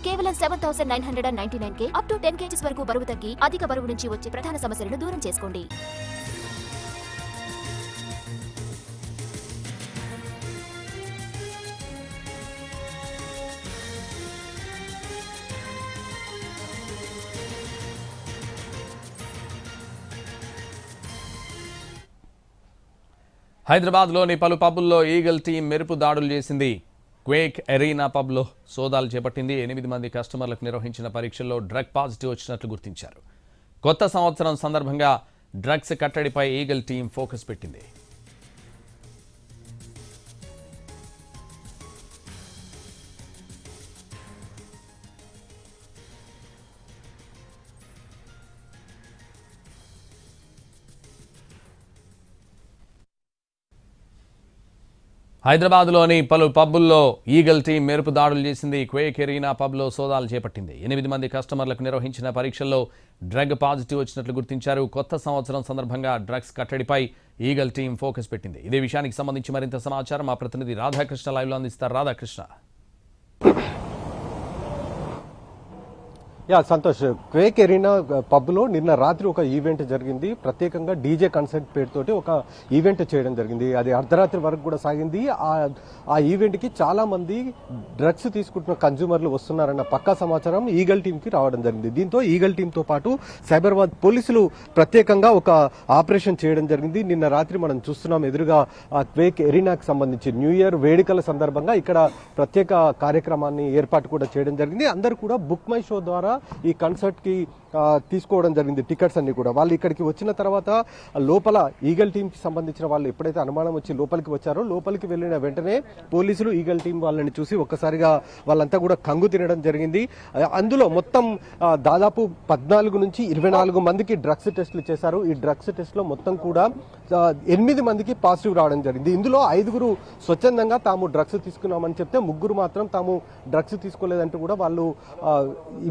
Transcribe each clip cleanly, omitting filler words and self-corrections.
కేవలం 7,999K up to 10 kgs వరకు బరువు తగ్గి అధిక బరువు నుంచి వచ్చే ప్రధాన సమస్యలను దూరం చేసుకోండి. హైదరాబాద్లోని పలు పబ్బుల్లో ఈగల్ టీం మెరుపు దాడులు చేసింది. క్వేక్ ఎరీనా పబ్లో సోదాలు చేపట్టింది. 8 మంది కస్టమర్లకు నిర్వహించిన పరీక్షల్లో డ్రగ్ పాజిటివ్ వచ్చినట్లు గుర్తించారు. కొత్త సంవత్సరం సందర్భంగా డ్రగ్స్ కట్టడిపై ఈగల్ టీం ఫోకస్ పెట్టింది. హైదరాబాద్లోని పలు పబ్బుల్లో ఈగల్ టీం మెరుపు దాడులు చేసింది. క్వేక్ ఎరీనా పబ్లో సోదాలు చేపట్టింది. 8 మంది కస్టమర్లకు నిర్వహించిన పరీక్షల్లో డ్రగ్ పాజిటివ్ వచ్చినట్లు గుర్తించారు. కొత్త సంవత్సరం సందర్భంగా డ్రగ్స్ కట్టడిపై ఈగల్ టీం ఫోకస్ పెట్టింది. ఇదే విషయానికి సంబంధించి మరింత సమాచారం మా ప్రతినిధి రాధాకృష్ణ లైవ్లో అందిస్తారు. రాధాకృష్ణ. సంతోష్, క్వేక్ ఎరీనా పబ్లో నిన్న రాత్రి ఒక ఈవెంట్ జరిగింది. ప్రత్యేకంగా డీజే కన్సర్ట్ పేరుతోటి ఒక ఈవెంట్ చేయడం జరిగింది. అది అర్ధరాత్రి వరకు కూడా సాగింది. ఆ ఈవెంట్కి చాలా మంది డ్రగ్స్ తీసుకుంటున్న కన్జ్యూమర్లు వస్తున్నారన్న పక్కా సమాచారం ఈగల్ టీంకి రావడం జరిగింది. దీంతో ఈగల్ టీంతో పాటు సైబరాబాద్ పోలీసులు ప్రత్యేకంగా ఒక ఆపరేషన్ చేయడం జరిగింది. నిన్న రాత్రి మనం చూస్తున్నాం ఎదురుగా క్వేక్ ఎరీనాకి సంబంధించి న్యూ ఇయర్ వేడుకల సందర్భంగా ఇక్కడ ప్రత్యేక కార్యక్రమాన్ని ఏర్పాటు కూడా చేయడం జరిగింది. అందరూ కూడా బుక్ మై షో ద్వారా ఈ కన్సర్ట్ కి తీసుకోవడం జరిగింది. టికెట్స్ అన్ని కూడా వాళ్ళు ఇక్కడికి వచ్చిన తర్వాత లోపల ఈగల్ టీం కి సంబంధించిన వాళ్ళు ఎప్పుడైతే అనుమానం వచ్చి లోపలికి వచ్చారో లోపలికి వెళ్ళిన వెంటనే పోలీసులు ఈగల్ టీం వాళ్ళని చూసి ఒక్కసారిగా వాళ్ళంతా కూడా కంగు తినడం జరిగింది. అందులో మొత్తం దాదాపు 14 నుంచి 24 మందికి డ్రగ్స్ టెస్టులు చేశారు. ఈ డ్రగ్స్ టెస్ట్ లో మొత్తం కూడా 8 మందికి పాజిటివ్ రావడం జరిగింది. ఇందులో 5 స్వచ్ఛందంగా తాము డ్రగ్స్ తీసుకున్నామని చెప్తే 3 మాత్రం తాము డ్రగ్స్ తీసుకోలేదంటూ కూడా వాళ్ళు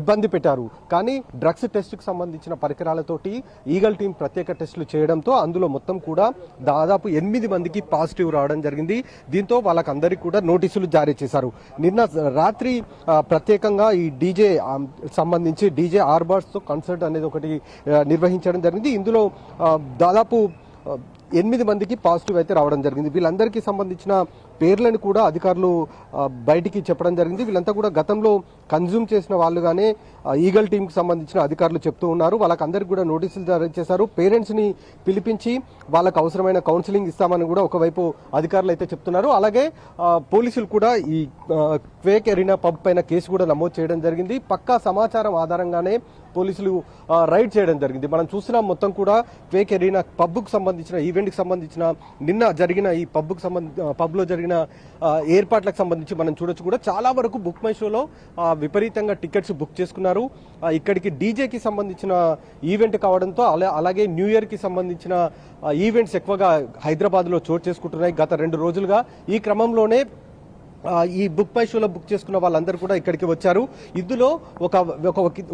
ఇబ్బంది పెట్టారు. కానీ డ్రగ్స్ టెస్ట్ కు సంబంధించిన పరికరాలతోటి ఈగల్ టీం ప్రత్యేక టెస్టులు చేయడంతో అందులో మొత్తం కూడా దాదాపు 8 మందికి పాజిటివ్ రావడం జరిగింది. దీంతో వాళ్ళకందరికీ కూడా నోటీసులు జారీ చేశారు. నిన్న రాత్రి ప్రత్యేకంగా ఈ డీజే సంబంధించి డీజే ఆర్బర్స్ తో కన్సర్ట్ అనేది ఒకటి నిర్వహించడం జరిగింది. ఇందులో దాదాపు 8 మందికి పాజిటివ్ అయితే రావడం జరిగింది. వీళ్ళందరికీ సంబంధించిన పేర్లను కూడా అధికారులు బయటికి చెప్పడం జరిగింది. వీళ్ళంతా కూడా గతంలో కన్జ్యూమ్ చేసిన వాళ్ళుగానే ఈగల్ టీంకి సంబంధించిన అధికారులు చెప్తూ ఉన్నారు. వాళ్ళకందరికీ కూడా నోటీసులు జారీ చేశారు. పేరెంట్స్ ని పిలిపించి వాళ్ళకు అవసరమైన కౌన్సిలింగ్ ఇస్తామని కూడా ఒకవైపు అధికారులు అయితే చెప్తున్నారు. అలాగే పోలీసులు కూడా ఈ క్వేక్ ఎరీనా పబ్ పైన కేసు కూడా నమోదు చేయడం జరిగింది. పక్కా సమాచారం ఆధారంగానే పోలీసులు రైడ్ చేయడం జరిగింది. మనం చూస్తున్నాం మొత్తం కూడా క్వేక్ ఎరీనా పబ్కు సంబంధించిన ఈవెంట్కి సంబంధించిన నిన్న జరిగిన ఈ పబ్లో జరిగిన ఏర్పాట్లకు సంబంధించి మనం చూడొచ్చు కూడా చాలా వరకు బుక్ మై షోలో విపరీతంగా టికెట్స్ బుక్ చేసుకున్నారు. ఇక్కడికి డీజేకి సంబంధించిన ఈవెంట్ కావడంతో అలాగే న్యూ ఇయర్ కి సంబంధించిన ఈవెంట్స్ ఎక్కువగా హైదరాబాద్ లో చోటు చేసుకుంటున్నాయి గత 2 రోజులుగా. ఈ క్రమంలోనే ఈ బుక్ మై షోలో బుక్ చేసుకున్న వాళ్ళందరూ కూడా ఇక్కడికి వచ్చారు. ఇందులో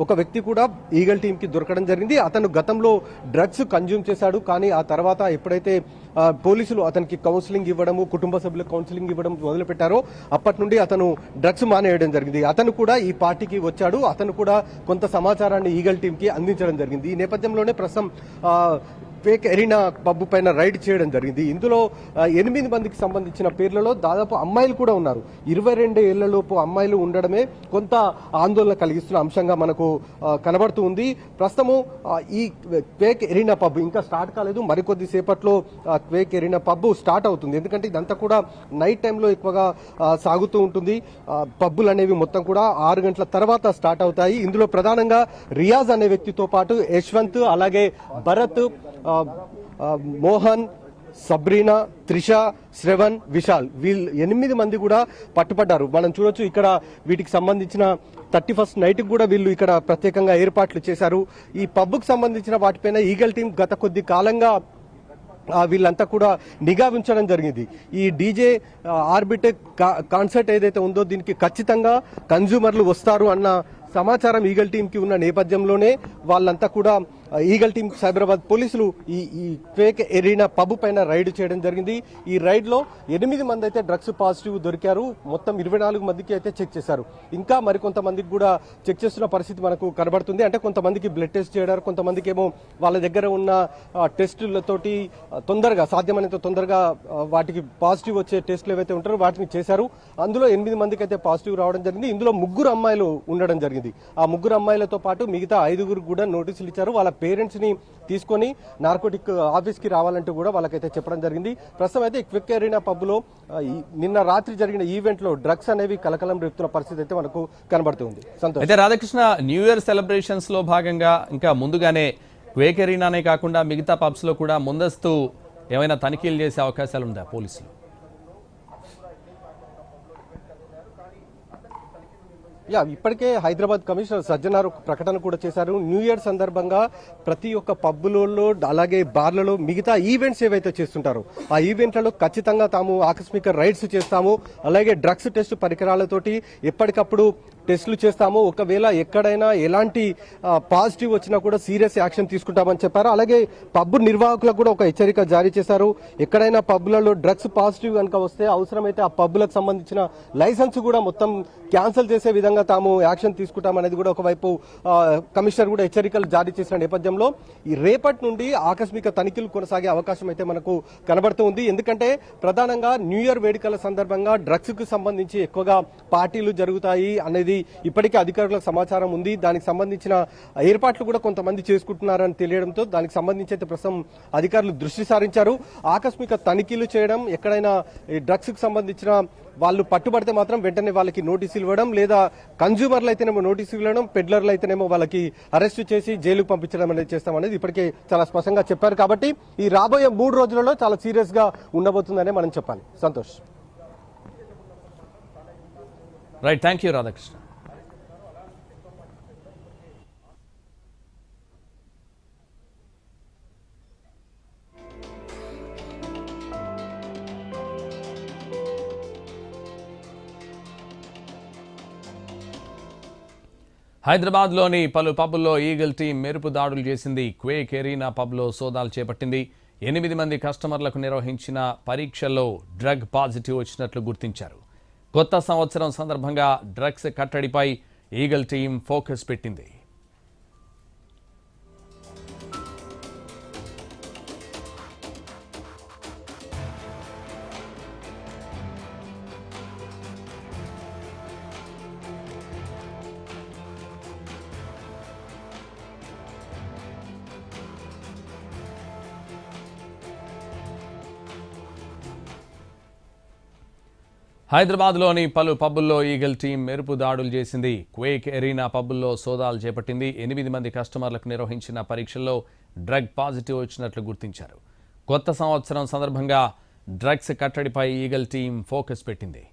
ఒక వ్యక్తి కూడా ఈగల్ టీం కి దొరకడం జరిగింది. అతను గతంలో డ్రగ్స్ కన్జ్యూమ్ చేశాడు. కానీ ఆ తర్వాత ఎప్పుడైతే పోలీసులు అతనికి కౌన్సిలింగ్ ఇవ్వడము, కుటుంబ సభ్యులకు కౌన్సిలింగ్ ఇవ్వడం మొదలుపెట్టారో అప్పటి నుండి అతను డ్రగ్స్ మానేయడం జరిగింది. అతను కూడా ఈ పార్టీకి వచ్చాడు. అతను కూడా కొంత సమాచారాన్ని ఈగల్ టీం కి అందించడం జరిగింది. ఈ నేపథ్యంలోనే ప్రస్తుతం క్వేక్ ఎరీనా పబ్ పైన రైడ్ చేయడం జరిగింది. ఇందులో 8 మందికి సంబంధించిన పేర్లలో దాదాపు అమ్మాయిలు కూడా ఉన్నారు. 22 ఏళ్లలోపు అమ్మాయిలు ఉండడమే కొంత ఆందోళన కలిగిస్తున్న అంశంగా మనకు కనబడుతూ ఉంది. ప్రస్తుతము ఈ క్వేక్ ఎరీనా పబ్ ఇంకా స్టార్ట్ కాలేదు. మరికొద్ది సేపట్లో క్వేక్ ఎరీనా పబ్ స్టార్ట్ అవుతుంది. ఎందుకంటే ఇదంతా కూడా నైట్ టైంలో ఎక్కువగా సాగుతూ ఉంటుంది. పబ్బులు అనేవి మొత్తం కూడా 6 గంటల తర్వాత స్టార్ట్ అవుతాయి. ఇందులో ప్రధానంగా రియాజ్ అనే వ్యక్తితో పాటు యశ్వంత్, అలాగే భరత్, మోహన్, సబ్రీనా, త్రిష, శ్రవణ్, విశాల్ వీళ్ళు 8 మంది కూడా పట్టుపడ్డారు. మనం చూడొచ్చు ఇక్కడ వీటికి సంబంధించిన 31st నైట్ కూడా వీళ్ళు ఇక్కడ ప్రత్యేకంగా ఏర్పాట్లు చేశారు. ఈ పబ్కు సంబంధించిన వాటిపైన ఈగల్ టీం గత కొద్ది కాలంగా వీళ్ళంతా కూడా నిఘా ఉంచడం జరిగింది. ఈ డీజే ఆర్బిట్ కాన్సర్ట్ ఏదైతే ఉందో దీనికి ఖచ్చితంగా కన్జ్యూమర్లు వస్తారు అన్న సమాచారం ఈగల్ టీం కి ఉన్న నేపథ్యంలోనే వాళ్ళంతా కూడా ఈగల్ టీమ్ సైబరాబాద్ పోలీసులు ఈ క్వేక్ ఎరీనా పబ్ పైన రైడ్ చేయడం జరిగింది. ఈ రైడ్ లో 8 మంది అయితే డ్రగ్స్ పాజిటివ్ దొరికారు. మొత్తం 24 మందికి అయితే చెక్ చేశారు. ఇంకా మరికొంతమందికి కూడా చెక్ చేస్తున్న పరిస్థితి మనకు కనబడుతుంది. అంటే కొంతమందికి బ్లడ్ టెస్ట్ చేయడారు, కొంతమందికి ఏమో వాళ్ళ దగ్గర ఉన్న టెస్టులతోటి తొందరగా సాధ్యమైనంత తొందరగా వాటికి పాజిటివ్ వచ్చే టెస్టులు ఏవైతే ఉంటారో వాటిని చేశారు. అందులో 8 మందికి అయితే పాజిటివ్ రావడం జరిగింది. ఇందులో 3 అమ్మాయిలు ఉండడం జరిగింది. ఆ 3 అమ్మాయిలతో పాటు మిగతా 5 కూడా నోటీసులు ఇచ్చారు. వాళ్ళ పేరెంట్స్ ని తీసుకొని నార్కోటిక్ ఆఫీస్ కి రావాలంటూ కూడా వాళ్ళకైతే చెప్పడం జరిగింది. ప్రస్తుతం అయితే క్విక్ ఎరీనా పబ్ లో నిన్న రాత్రి జరిగిన ఈవెంట్ లో డ్రగ్స్ అనేవి కలకలం రేపుతున్న పరిస్థితి అయితే మనకు కనబడుతుంది. సంతోష్. అయితే రాధాకృష్ణ, న్యూ ఇయర్ సెలబ్రేషన్స్ లో భాగంగా ఇంకా ముందుగానే క్వేక్ ఎరీనానే కాకుండా మిగతా పబ్స్ లో కూడా ముందస్తు ఏమైనా తనిఖీలు చేసే అవకాశాలు ఉందా పోలీసులు? ఇప్పటికే హైదరాబాద్ కమిషనర్ సజ్జనార్ ఒక ప్రకటన కూడా చేశారు. న్యూ ఇయర్ సందర్భంగా ప్రతి ఒక్క పబ్బులలో అలాగే బార్లలో మిగతా ఈవెంట్స్ ఏవైతే చేస్తుంటారో ఆ ఈవెంట్లలో ఖచ్చితంగా తాము ఆకస్మిక రైడ్స్ చేస్తాము, అలాగే డ్రగ్స్ టెస్ట్ పరికరాలతోటి ఎప్పటికప్పుడు టెస్టులు చేస్తాము. ఒకవేళ ఎక్కడైనా ఎలాంటి పాజిటివ్ వచ్చినా కూడా సీరియస్ యాక్షన్ తీసుకుంటామని చెప్పారు. అలాగే పబ్ నిర్వాహకులకు కూడా ఒక హెచ్చరిక జారీ చేశారు. ఎక్కడైనా పబ్లలో డ్రగ్స్ పాజిటివ్ కనుక వస్తే అవసరమైతే ఆ పబ్లకు సంబంధించిన లైసెన్స్ కూడా మొత్తం క్యాన్సిల్ చేసే విధంగా తాము యాక్షన్ తీసుకుంటామనేది కూడా ఒకవైపు కమిషనర్ కూడా హెచ్చరికలు జారీ చేసిన నేపథ్యంలో ఈ రేపటి నుండి ఆకస్మిక తనిఖీలు కొనసాగే అవకాశం అయితే మనకు కనబడుతుంది. ఎందుకంటే ప్రధానంగా న్యూ ఇయర్ వేడుకల సందర్భంగా డ్రగ్స్ కు సంబంధించి ఎక్కువగా పార్టీలు జరుగుతాయి అనేది ఇప్పటికే అధికారులకు సమాచారం ఉంది. దానికి సంబంధించిన ఏర్పాట్లు కూడా కొంతమంది చేసుకుంటున్నారని తెలియడంతో దానికి సంబంధించి అయితే ప్రస్తుతం అధికారులు దృష్టి సారించారు. ఆకస్మిక తనిఖీలు చేయడం, ఎక్కడైనా డ్రగ్స్ కు సంబంధించిన వాళ్ళు పట్టుబడితే మాత్రం వెంటనే వాళ్ళకి నోటీసులు ఇవ్వడం, లేదా కన్జ్యూమర్లు అయితేనేమో నోటీసులు ఇవ్వడం, పెడ్లర్లు అయితేనేమో వాళ్ళకి అరెస్టు చేసి జైలుకు పంపించడం అనేది చేస్తామనేది ఇప్పటికే చాలా స్పష్టంగా చెప్పారు. కాబట్టి ఈ రాబోయే 3 రోజులలో చాలా సీరియస్ గా ఉండబోతుందనే మనం చెప్పాలి. Santosh. Right, thank you Radhakrishna. హైదరాబాద్లోని పలు పబ్ల్లో ఈగల్ టీం మెరుపు దాడులు చేసింది. క్వేక్ ఎరీనా పబ్లో సోదాలు చేపట్టింది. 8 మంది కస్టమర్లకు నిర్వహించిన పరీక్షల్లో డ్రగ్ పాజిటివ్ వచ్చినట్లు గుర్తించారు. కొత్త సంవత్సరం సందర్భంగా డ్రగ్స్ కట్టడిపై ఈగల్ టీం ఫోకస్ పెట్టింది. హైదరాబాద్లోని పలు పబ్బుల్లో ఈగల్ టీం మెరుపు దాడులు చేసింది. క్వేక్ ఎరీనా పబ్బుల్లో సోదాలు చేపట్టింది. 8 మంది కస్టమర్లకు నిర్వహించిన పరీక్షల్లో డ్రగ్ పాజిటివ్ వచ్చినట్లు గుర్తించారు. కొత్త సంవత్సరం సందర్భంగా డ్రగ్స్ కట్టడిపై ఈగల్ టీం ఫోకస్ పెట్టింది.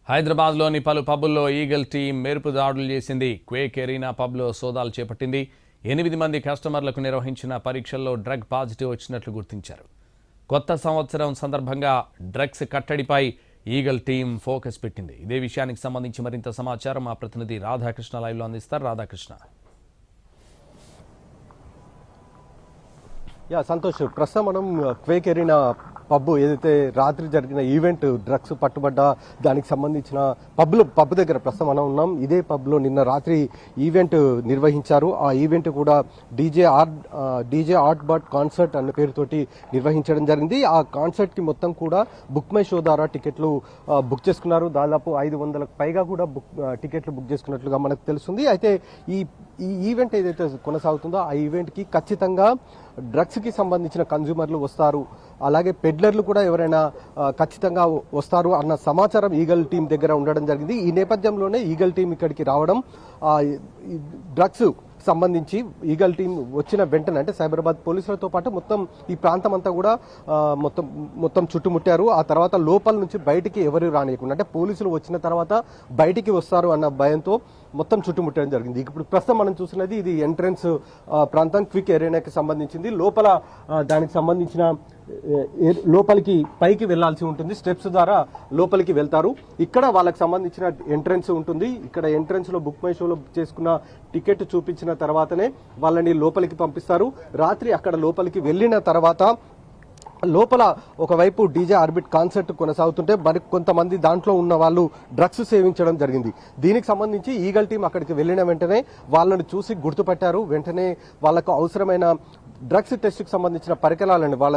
హైదరాబాద్లోని పలు పబ్బుల్లో ఈగల్ టీం మెరుపు దాడులు చేసింది. క్వేక్ ఎరీనా పబ్లో సోదాలు చేపట్టింది. 8 మంది కస్టమర్లకు నిర్వహించిన పరీక్షల్లో డ్రగ్ పాజిటివ్ వచ్చినట్లు గుర్తించారు. కొత్త సంవత్సరం సందర్భంగా డ్రగ్స్ కట్టడిపై ఈగల్ టీం ఫోకస్ పెట్టింది. ఇదే విషయానికి సంబంధించి మరింత సమాచారం మా ప్రతినిధి రాధాకృష్ణ లైవ్లో అందిస్తారు. రాధాకృష్ణ. సంతోష్, ప్రస్తుతం మనం క్వేక్ ఎరీనా పబ్ ఏదైతే రాత్రి జరిగిన ఈవెంట్ డ్రగ్స్ పట్టుబడ్డ దానికి సంబంధించిన పబ్ దగ్గర ప్రస్తుతం మనం ఉన్నాం. ఇదే పబ్లో నిన్న రాత్రి ఈవెంట్ నిర్వహించారు. ఆ ఈవెంట్ కూడా డీజే ఆర్ట్ బట్ కాన్సర్ట్ అనే పేరుతోటి నిర్వహించడం జరిగింది. ఆ కాన్సర్ట్ కి మొత్తం కూడా బుక్ మై షో ద్వారా టికెట్లు బుక్ చేసుకున్నారు. దాదాపు 500కు పైగా కూడా టికెట్లు బుక్ చేసుకున్నట్లుగా మనకు తెలుస్తుంది. అయితే ఈ ఈవెంట్ ఏదైతే కొనసాగుతుందో ఆ ఈవెంట్ కి ఖచ్చితంగా డ్రగ్స్ కి సంబంధించిన కన్జ్యూమర్లు వస్తారు. అలాగే పెడ్లర్లు కూడా ఎవరైనా ఖచ్చితంగా వస్తారు అన్న సమాచారం ఈగల్ టీం దగ్గర ఉండడం జరిగింది. ఈ నేపథ్యంలోనే ఈగల్ టీం ఇక్కడికి రావడం, డ్రగ్స్ సంబంధించి ఈగల్ టీం వచ్చిన వెంటనే అంటే సైబరాబాద్ పోలీసులతో పాటు మొత్తం ఈ ప్రాంతం అంతా కూడా మొత్తం చుట్టుముట్టారు. ఆ తర్వాత లోపల నుంచి బయటికి ఎవరు రానియకుండా, అంటే పోలీసులు వచ్చిన తర్వాత బయటికి వస్తారు అన్న భయంతో మొత్తం చుట్టుముట్టడం జరిగింది. ఇప్పుడు ప్రస్తుతం మనం చూసినది ఇది ఎంట్రన్స్ ప్రాంతం, క్విక్ ఏరియాకి సంబంధించింది. లోపల దానికి సంబంధించిన లోపలికి పైకి వెళ్లాల్సి ఉంటుంది, స్టెప్స్ ద్వారా లోపలికి వెళ్తారు. ఇక్కడ వాళ్ళకి సంబంధించిన ఎంట్రన్స్ ఉంటుంది. ఇక్కడ ఎంట్రన్స్ లో బుక్ మై షోలో చేసుకున్న టికెట్ చూపించిన తర్వాతనే వాళ్ళని లోపలికి పంపిస్తారు. రాత్రి అక్కడ లోపలికి వెళ్ళిన తర్వాత లోపల ఒకవైపు డీజే ఆర్బిట్ కాన్సర్ట్ కొనసాగుతుంటే మరి కొంతమంది దాంట్లో ఉన్న వాళ్ళు డ్రగ్స్ సేవించడం జరిగింది. దీనికి సంబంధించి ఈగల్ టీం అక్కడికి వెళ్ళిన వెంటనే వాళ్ళని చూసి గుర్తుపట్టారు. వెంటనే వాళ్ళకు అవసరమైన డ్రగ్స్ టెస్ట్ కి సంబంధించిన పరికరాలను వాళ్ళ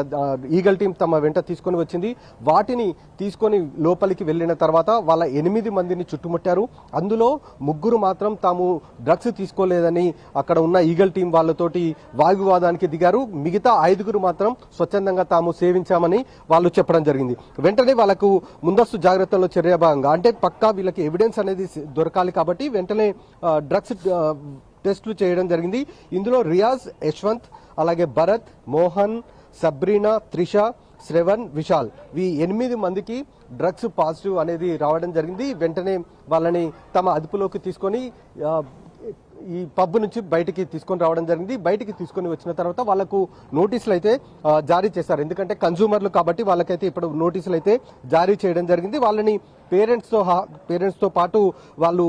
ఈగల్ టీం తమ వెంట తీసుకొని వచ్చింది. వాటిని తీసుకొని లోపలికి వెళ్ళిన తర్వాత వాళ్ళ 8 మందిని చుట్టుముట్టారు. అందులో 3 మాత్రం తాము డ్రగ్స్ తీసుకోలేదని అక్కడ ఉన్న ఈగల్ టీం వాళ్ళతోటి వాగ్వివాదానికి దిగారు. మిగతా 5 మాత్రం స్వచ్ఛందంగా తాము సేవించామని వాళ్ళు చెప్పడం జరిగింది. వెంటనే వాళ్ళకు ముందస్తు జాగ్రత్తల్లో చర్య భాగంగా, అంటే పక్కా వీళ్ళకి ఎవిడెన్స్ అనేది దొరకాలి కాబట్టి వెంటనే డ్రగ్స్ టెస్టులు చేయడం జరిగింది. ఇందులో రియాజ్, యశ్వంత్, అలాగే భరత్, మోహన్, సబ్రీనా, త్రిష, శ్రవణ్, విశాల్ ఈ 8 మందికి డ్రగ్స్ పాజిటివ్ అనేది రావడం జరిగింది. వెంటనే వాళ్ళని తమ అదుపులోకి తీసుకొని ఈ పబ్ నుంచి బయటికి తీసుకొని రావడం జరిగింది. బయటికి తీసుకొని వచ్చిన తర్వాత వాళ్ళకు నోటీసులు అయితే జారీ చేశారు. ఎందుకంటే కన్జ్యూమర్లు కాబట్టి వాళ్ళకైతే ఇప్పుడు నోటీసులు అయితే జారీ చేయడం జరిగింది. వాళ్ళని పేరెంట్స్ తో పాటు వాళ్ళు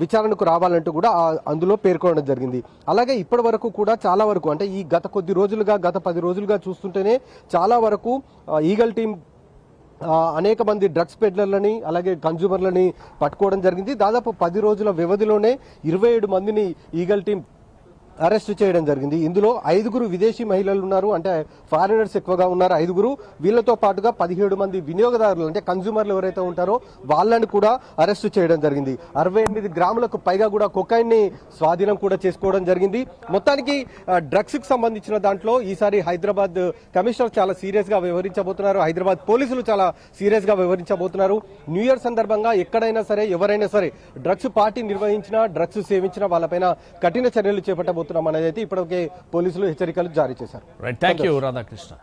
విచారణకు రావాలంటూ కూడా అందులో పేర్కొనడం జరిగింది. అలాగే ఇప్పటి వరకు కూడా చాలా వరకు, అంటే ఈ గత 10 రోజులుగా చూస్తుంటేనే చాలా వరకు ఈగల్ టీం అనేక మంది డ్రగ్స్ పెడ్లర్లని అలాగే కన్జ్యూమర్లని పట్టుకోవడం జరిగింది. దాదాపు 10 రోజుల వ్యవధిలోనే 27 మందిని ఈగల్ టీం అరెస్ట్ చేయడం జరిగింది. ఇందులో 5 విదేశీ మహిళలు ఉన్నారు, అంటే ఫారినర్స్ ఎక్కువగా ఉన్నారు 5. వీళ్ళతో పాటుగా 17 మంది వినియోగదారులు, అంటే కన్జ్యూమర్లు ఎవరైతే ఉంటారో వాళ్ళని కూడా అరెస్ట్ చేయడం జరిగింది. 68 గ్రాములకు పైగా కూడా కొకైన్ ని స్వాధీనం కూడా చేసుకోవడం జరిగింది. మొత్తానికి డ్రగ్స్ కి సంబంధించిన దాంట్లో ఈసారి హైదరాబాద్ కమిషనర్ చాలా సీరియస్ గా వ్యవహరించబోతున్నారు. హైదరాబాద్ పోలీసులు చాలా సీరియస్ గా వ్యవహరించబోతున్నారు. న్యూ ఇయర్ సందర్భంగా ఎక్కడైనా సరే ఎవరైనా సరే డ్రగ్స్ పార్టీ నిర్వహించినా, డ్రగ్స్ సేవించిన వాళ్ళపైన కఠిన చర్యలు చేపట్టబోతున్నారు అనేది అయితే ఇప్పటికే పోలీసులు హెచ్చరికలు జారీ చేశారు. Thank you Radhakrishna.